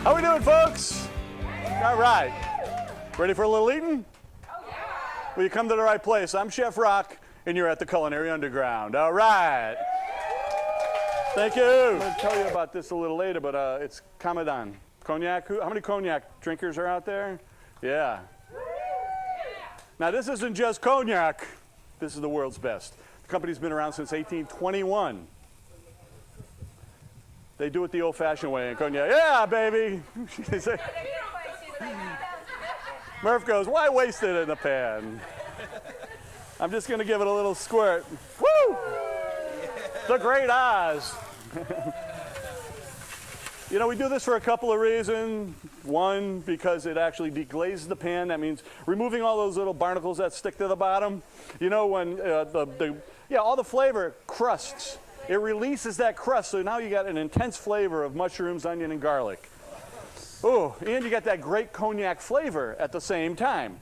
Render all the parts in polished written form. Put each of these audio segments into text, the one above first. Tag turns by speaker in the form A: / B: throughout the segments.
A: How we doing, folks? All right. Ready for a little eating? Well, you come to the right place. I'm Chef Rock, and you're at the Culinary Underground. All right. Thank you. I'm going to tell you about this a little later, but it's Comandon. Cognac. How many cognac drinkers are out there? Yeah. Now, this isn't just cognac. This is the world's best. The company's been around since 1821. They do it the old-fashioned way in cognac. Yeah, baby. Murph goes, why waste it in a pan? I'm just going to give it a little squirt. Woo! The great Oz. You know, we do this for a couple of reasons. One, because it actually deglazes the pan. That means removing all those little barnacles that stick to the bottom. You know, when all the flavor crusts. It releases that crust, so now you got an intense flavor of mushrooms, onion, and garlic. Oh, and you got that great cognac flavor at the same time.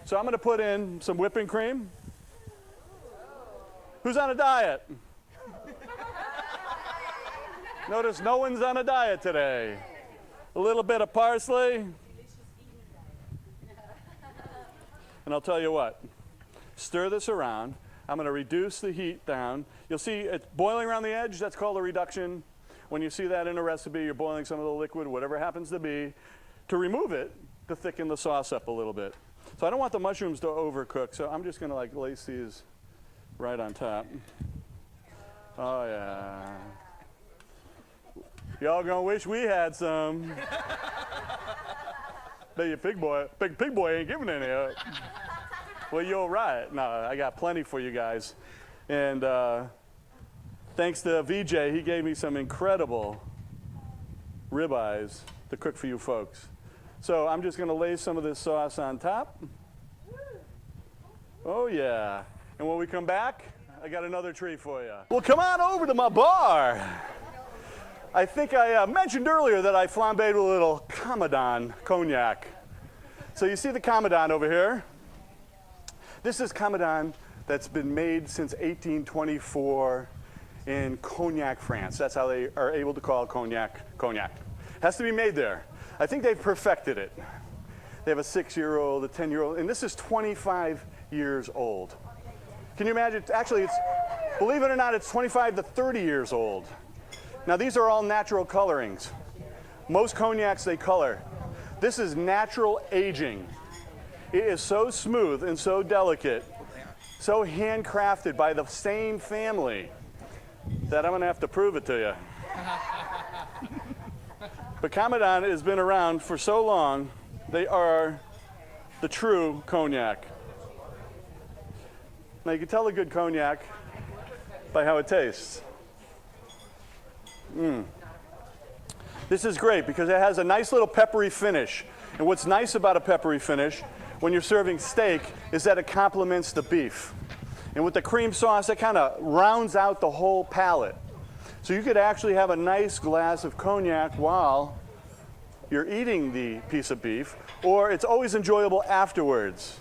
A: So I'm going to put in some whipping cream. Who's on a diet? Notice no one's on a diet today. A little bit of parsley. And I'll tell you what, stir this around. I'm going to reduce the heat down. You'll see it's boiling around the edge. That's called a reduction. When you see that in a recipe, you're boiling some of the liquid, whatever it happens to be, to remove it, to thicken the sauce up a little bit. So I don't want the mushrooms to overcook, so I'm just going to like lace these right on top. Oh, yeah. Y'all going to wish we had some. Bet your big pig boy ain't giving any up. Well, you're right. No, I got plenty for you guys. And thanks to VJ, he gave me some incredible ribeyes to cook for you folks. So I'm just going to lay some of this sauce on top. Oh, yeah. And when we come back, I got another treat for you. Well, come on over to my bar. I think I mentioned earlier that I flambéed with a little Comandon cognac. So you see the Comandon over here. This is Comandon that's been made since 1824 in Cognac, France. That's how they are able to call cognac cognac. Has to be made there. I think they've perfected it. They have a 6-year-old, a 10-year-old, and this is 25 years old. Can you imagine? Actually, believe it or not, it's 25 to 30 years old. Now, these are all natural colorings. Most cognacs, they color. This is natural aging. It is so smooth and so delicate, so handcrafted by the same family that I'm going to have to prove it to you. But Comandon has been around for so long, they are the true cognac. Now you can tell a good cognac by how it tastes. This is great because it has a nice little peppery finish. And what's nice about a peppery finish when you're serving steak is that it complements the beef. And with the cream sauce, it kind of rounds out the whole palate. So you could actually have a nice glass of cognac while you're eating the piece of beef, or it's always enjoyable afterwards.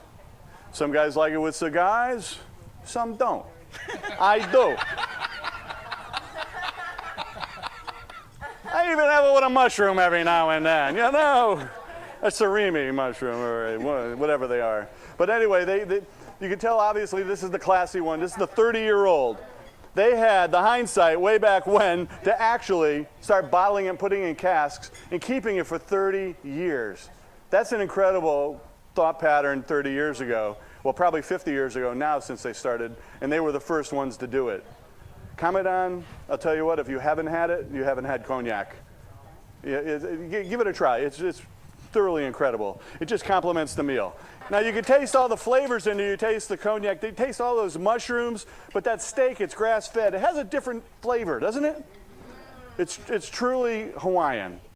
A: Some guys like it with cigars, some don't. I do. I even have it with a mushroom every now and then, you know. A surimi mushroom or whatever they are. But anyway, you can tell obviously this is the classy one. This is the 30-year-old. They had the hindsight way back when to actually start bottling and putting in casks and keeping it for 30 years. That's an incredible thought pattern 30 years ago. Well, probably 50 years ago now since they started, and they were the first ones to do it. Comandon, I'll tell you what, if you haven't had it, you haven't had cognac. Give it a try. It's thoroughly incredible. It just complements the meal. Now you can taste all the flavors in there. You taste the cognac, you taste all those mushrooms, but that steak, it's grass-fed. It has a different flavor, doesn't it? It's truly Hawaiian.